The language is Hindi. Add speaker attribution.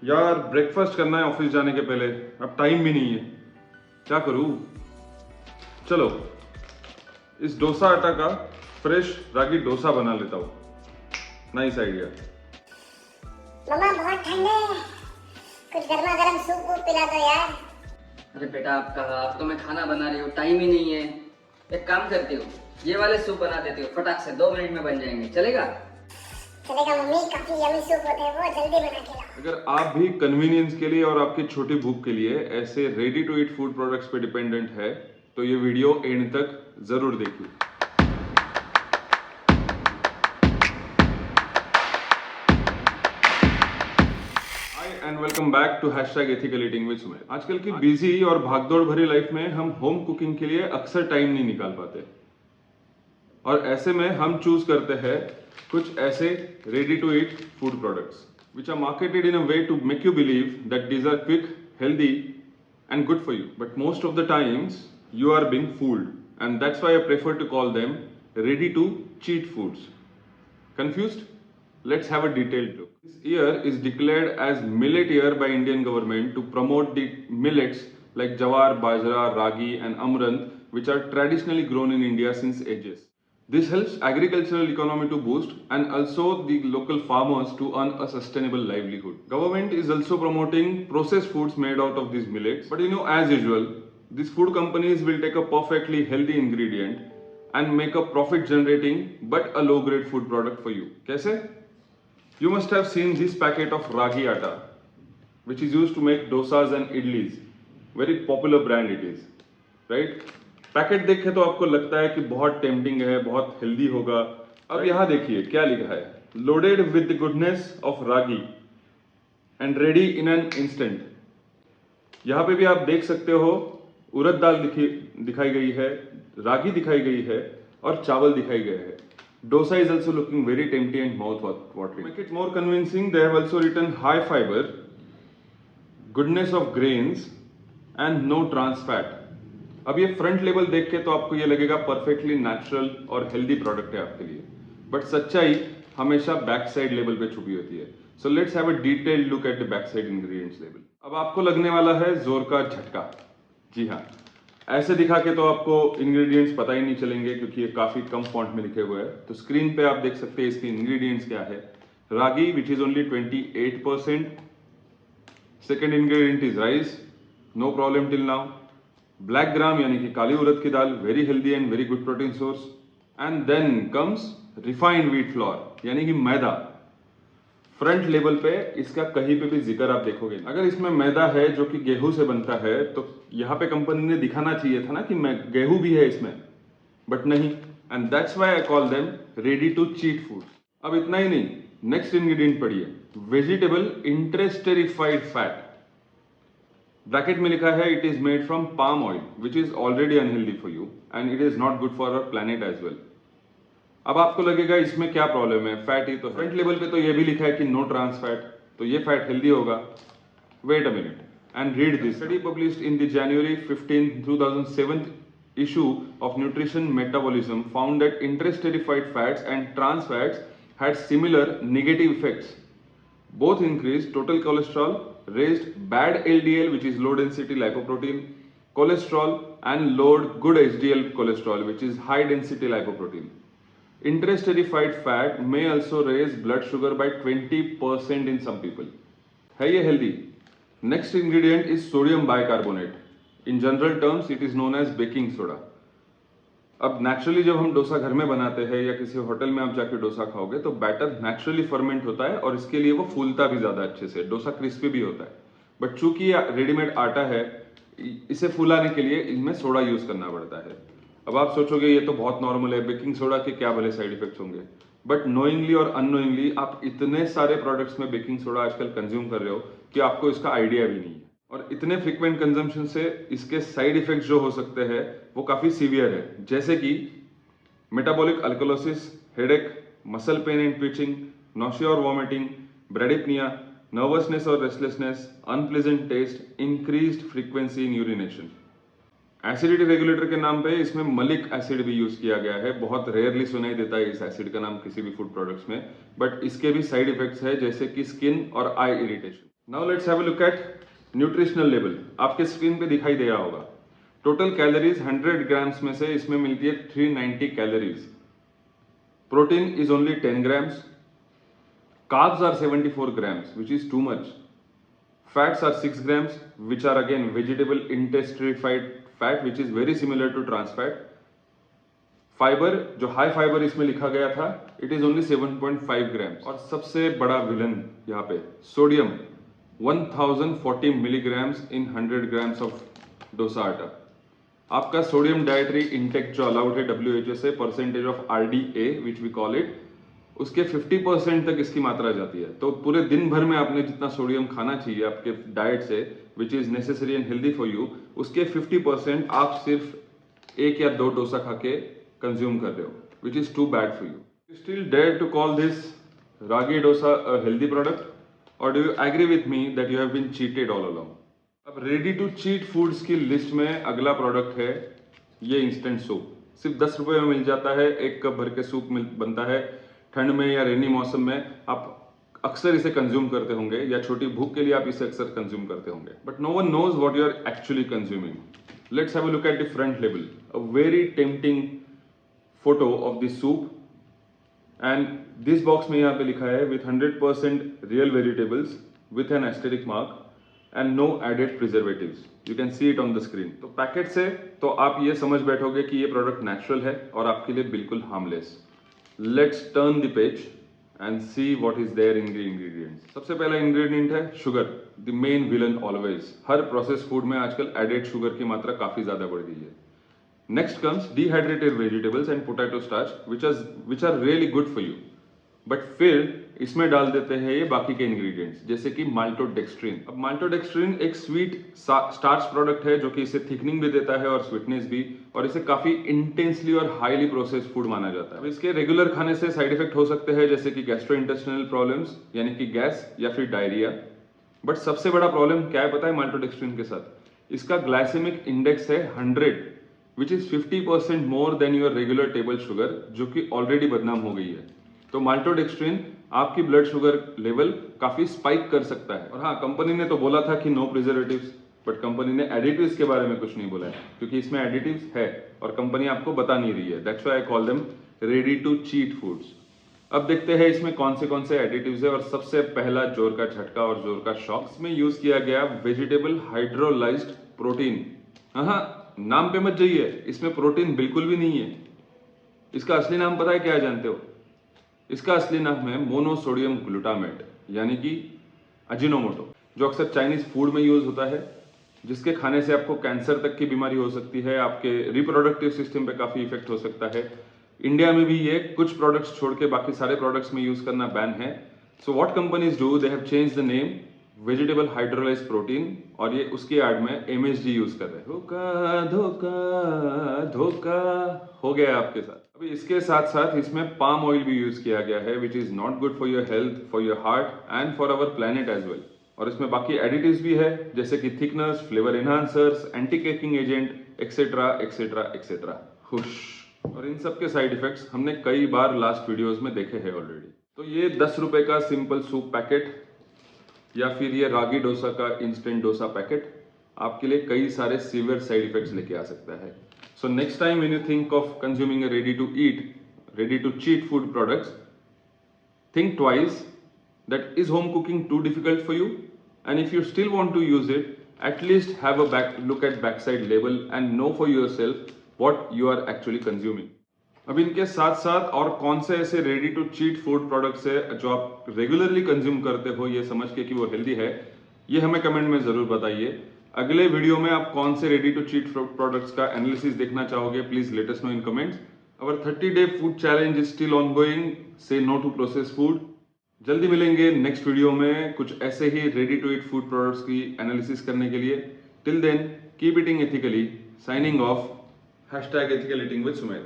Speaker 1: यार ब्रेकफास्ट करना है ऑफिस जाने के पहले, अब टाइम भी नहीं है, क्या करूँ। चलो इस डोसा आटा का फ्रेश रागी डोसा बना लेता हूँ। Nice idea.
Speaker 2: मम्मा बहुत ठंड है, कुछ गर्मा गर्म सूप वूप पिला दो यार।
Speaker 3: अरे बेटा आपका आप तो मैं खाना बना रही हूँ, टाइम ही नहीं है। एक काम करती हूँ, ये वाले सूप बना देती हूँ, फटाक से 2 मिनट में बन जाएंगे, चलेगा?
Speaker 2: चलेगा मम्मी, काफी यमी सूप होते हैं वो, जल्दी बना के लाओ।
Speaker 1: अगर आप भी कन्वीनियंस के लिए और आपकी छोटी भूख के लिए ऐसे ready to eat food products पे डिपेंडेंट है तो ये वीडियो एंड तक जरूर देखिए। And welcome back to #ethical eating with Sumer. आजकल की बिजी और भागदौड़ भरी लाइफ में हम होम कुकिंग के लिए अक्सर टाइम नहीं निकाल पाते और ऐसे में हम चूज करते हैं कुछ ऐसे ready to eat food products which are marketed in a way to make you believe that these are quick, healthy and good for you. But most of the times you are being fooled, and that's why I prefer to call them ready to cheat foods. Confused? Let's have a detailed look. This year is declared as Millet Year by Indian government to promote the millets like jawar, bajra, ragi and amaranth which are traditionally grown in India since ages. This helps agricultural economy to boost and also the local farmers to earn a sustainable livelihood. Government is also promoting processed foods made out of these millets. But as usual, these food companies will take a perfectly healthy ingredient and make a profit generating but a low grade food product for you. Kaise? You must have seen this packet of ragi atta, which is used to make dosas and idlis. Very popular brand it is, right? Packet देखे तो आपको लगता है कि बहुत टेम्पटिंग है, बहुत हेल्दी होगा। अब यहाँ देखिए क्या लिखा है, loaded with the goodness of ragi and ready in an instant. यहाँ पे भी आप देख सकते हो उड़द दाल दिखाई गई है, रागी दिखाई गई है और चावल दिखाई गए हैं। Dosa is also looking very tempting and mouth watering. To make it more convincing, they have also written high fiber, goodness of grains and no trans fat. अब ये फ्रंट लेवल देख के तो आपको ये लगेगा परफेक्टली नेचुरल और हेल्दी प्रोडक्ट है आपके लिए, बट सच्चाई हमेशा बैक साइड लेवल पे छुपी होती है। So let's have a detailed look at the back side ingredients level. अब आपको लगने वाला है जोर का झटका। जी हाँ, ऐसे दिखा के तो आपको इंग्रेडिएंट्स पता ही नहीं चलेंगे क्योंकि ये काफी कम फॉन्ट में लिखे हुए हैं। तो स्क्रीन पे आप देख सकते हैं इसके इंग्रेडिएंट्स क्या है। Ragi which is only 28%। Second ingredient is rice, no problem till now. Black gram यानी कि काली उड़द की दाल, very healthy and very good protein source. And then comes refined wheat flour यानी कि मैदा। फ्रंट लेवल पे इसका कहीं पे भी जिक्र आप देखोगे। अगर इसमें मैदा है जो कि गेहूं से बनता है तो यहाँ पे कंपनी ने दिखाना चाहिए था ना कि गेहूं भी है इसमें, बट नहीं। And that's why I call them ready to cheat food. अब इतना ही नहीं, नेक्स्ट इंग्रेडिएंट पढ़िए, वेजिटेबल इंटरेस्टेरिफाइड फैट। ब्रैकेट में लिखा है it is made from palm oil which is already unhealthy for you and it is not good for our planet as well. अब आपको लगेगा इसमें क्या प्रॉब्लम है, फैट ही तो। फ्रंट लेवल पे तो ये भी लिखा है कि नो ट्रांस फैट, तो ये फैट हेल्दी होगा। Wait a minute and read this. Study published in the January 15, 2007 issue of Nutrition Metabolism found that interest-terrified fats and trans fats had similar negative effects. Both increased total cholesterol, raised bad LDL which is low density lipoprotein cholesterol and lowered good HDL cholesterol which is high density lipoprotein. Interest-terrified fat may also raise blood sugar by 20% in some people. है ये healthy? Next ingredient is sodium bicarbonate. In general terms, it is known as baking soda. अब नेचुरली जब हम डोसा घर में बनाते हैं या किसी होटल में आप जाके डोसा खाओगे तो बैटर नेचुरली फर्मेंट होता है और इसके लिए वो फूलता भी ज्यादा अच्छे से, डोसा क्रिस्पी भी होता है। बट चूंकि ये रेडीमेड आटा है, इसे फुलाने के लिए इनमें सोडा यूज करना पड़ता है। अब आप सोचोगे ये तो बहुत नॉर्मल है, बेकिंग सोडा के क्या भले साइड इफेक्ट्स होंगे। बट नोइंगली और अननोइंगली आप इतने सारे प्रोडक्ट्स में बेकिंग सोडा आजकल कंज्यूम कर रहे हो कि आपको इसका आइडिया भी नहीं है। और इतने फ्रीक्वेंट कंजम्पशन से इसके साइड इफेक्ट्स जो हो सकते हैं वो काफी सीवियर है, जैसे कि metabolic alkalosis, headache, muscle pain and twitching, nausea और वॉमिटिंग, ब्रेडिपनिया, नर्वसनेस और restlessness, unpleasant taste, increased frequency in urination. Acidity regulator के नाम पे इसमें मलिक एसिड भी यूज किया गया है। बहुत रेयरली सुनाई देता है इस एसिड का नाम किसी भी फूड प्रोडक्ट्स में, बट इसके भी साइड इफेक्ट्स है जैसे कि स्किन और eye irritation. Now let's have a look at nutritional level. आपके स्क्रीन पे दिखाई दे रहा होगा टोटल कैलोरीज 100 ग्राम्स में से इसमें मिलती है 390 calories. Protein is only 10 grams, carbs are 74 grams which is too much, fats are 6 grams which are again vegetable intensified fat which is very similar to trans fat, fibre जो हाई फाइबर इसमें लिखा गया था इट इज ओनली 7.5 ग्राम्स, और सबसे बड़ा विलन यहाँ पे sodium 1040 milligrams in 100 grams of dosa atta. आपका सोडियम डाइटरी इंटेक जो अलाउड है WHO से percentage of RDA which we call it, उसके 50% तक इसकी मात्रा जाती है। तो पूरे दिन भर में आपने जितना सोडियम खाना चाहिए आपके डाइट से which is necessary and healthy for you, उसके 50% आप सिर्फ 1 या 2 डोसा खा के कंज्यूम कर रहे हो, which is too bad for you. Still dare to call this ragi dosa a healthy product, और do you agree with me that you have been cheated all along? अब रेडी टू चीट फूड्स की लिस्ट में अगला प्रोडक्ट है ये इंस्टेंट सूप। सिर्फ 10 रुपए में मिल जाता है, 1 कप भर के सूप बनता है। ठंड में या रेनी मौसम में आप अक्सर इसे कंज्यूम करते होंगे, या छोटी भूख के लिए आप इसे अक्सर कंज्यूम करते होंगे, but no one knows what you are actually consuming. Let's have a look at the front label, a very tempting photo of this soup, and this box में यहाँ पे लिखा है with 100% real vegetables with an asterisk mark and no added preservatives. You can see it on the screen. तो पैकेट से तो आप ये समझ बैठोगे कि ये प्रोडक्ट नेचुरल है और आपके लिए बिल्कुल harmless. Let's turn the page and see what is there in the ingredients. सबसे पहला इंग्रेडिएंट है sugar, the main villain always. हर प्रोसेस फूड में आजकल एडेड शुगर की मात्रा काफी ज्यादा बढ़ गई है। Next comes dehydrated vegetables and potato starch which are really good for you, but फिर इसमें डाल देते हैं ये बाकी के इंग्रेडिएंट्स जैसे कि माल्टोडेक्स्ट्रिन। अब माल्टोडेक्स्ट्रिन एक स्वीट स्टार्च प्रोडक्ट है जो कि इसे थिकनिंग भी देता है और स्वीटनेस भी, और इसे काफी इंटेंसली और हाईली प्रोसेस्ड फूड माना जाता है। अब इसके रेगुलर खाने से साइड इफेक्ट हो सकते हैं जैसे कि गैस्ट्रोइंटेस्टाइनल प्रॉब्लम्स यानी कि गैस या फिर डायरिया। बट सबसे बड़ा प्रॉब्लम क्या है पता है माल्टोडेक्स्ट्रिन के साथ? इसका ग्लाइसेमिक इंडेक्स है 100 which is 50% more than your regular table sugar, जो कि ऑलरेडी बदनाम हो गई है। तो माल्टोडेक्स्ट्रिन आपकी ब्लड शुगर लेवल काफी स्पाइक कर सकता है। और हाँ, कंपनी ने तो बोला था कि नो प्रिजर्वेटिव्स, बट कंपनी ने एडिटिव्स के बारे में कुछ नहीं बोला है, क्योंकि इसमें एडिटिव्स है और कंपनी आपको बता नहीं रही है। That's why I call them ready to cheat foods. अब देखते हैं इसमें कौन से एडिटिव्स है। और सबसे पहला जोर का झटका और जोर का शॉक, इसमें यूज किया गया वेजिटेबल हाइड्रोलाइज्ड प्रोटीन। हाँ, नाम पे मत जाइए, इसमें प्रोटीन बिल्कुल भी नहीं है। इसका असली नाम पता है क्या है जानते हो? इसका असली नाम है मोनोसोडियम ग्लूटामेट यानी कि अजिनोमोटो, जो अक्सर चाइनीज फूड में यूज होता है, जिसके खाने से आपको कैंसर तक की बीमारी हो सकती है, आपके रिप्रोडक्टिव सिस्टम पे काफी इफेक्ट हो सकता है। इंडिया में भी ये कुछ प्रोडक्ट्स छोड़ के बाकी सारे प्रोडक्ट्स में यूज करना बैन है। So what companies do, they have change the name vegetable hydrolysed protein, और ये उसकी एड में MSG यूज कर रहे हैं। धोखा धोखा धोखा हो गया आपके साथ। अभी इसके साथ साथ इसमें पाम ऑयल भी यूज किया गया है which is not good for your health, for your heart and for our planet as well. और इसमें बाकी एडिटिव्स भी है जैसे कि thickeners, flavour enhancers, anti caking agent etcetera etcetera etcetera. खुश। और इन सब के साइड इफेक्ट्स हमने कई बार लास्ट वीडियोस में देखे हैं ऑलरेडी। तो ये 10 रुपए का सिंपल सूप पैकेट या फिर ये रागी डोसा का इंस्टेंट डोसा पैकेट आपके लिए कई सारे सीवियर साइड इफेक्ट्स लेके आ सकता है। So next time when you think of consuming a ready to eat, ready to cheat food products, think twice that is home cooking too difficult for you, and if you still want to use it, at least have a look at backside label and know for yourself what you are actually consuming. अब इनके साथ साथ और कौन से ऐसे ready to cheat food products है जो आप रेगुलरली कंज्यूम करते हो ये समझ के कि वो हेल्दी है, ये हमें कमेंट में जरूर बताइए। अगले वीडियो में आप कौन से रेडी टू चीट प्रोडक्ट्स का एनालिसिस देखना चाहोगे, please let us know in comments. Our 30-day food challenge is still ongoing. Say no to processed food. जल्दी मिलेंगे नेक्स्ट वीडियो में कुछ ऐसे ही ready to eat food products की एनालिसिस करने के लिए। Till then keep eating ethically. Signing off #ethical eating with Sumedh.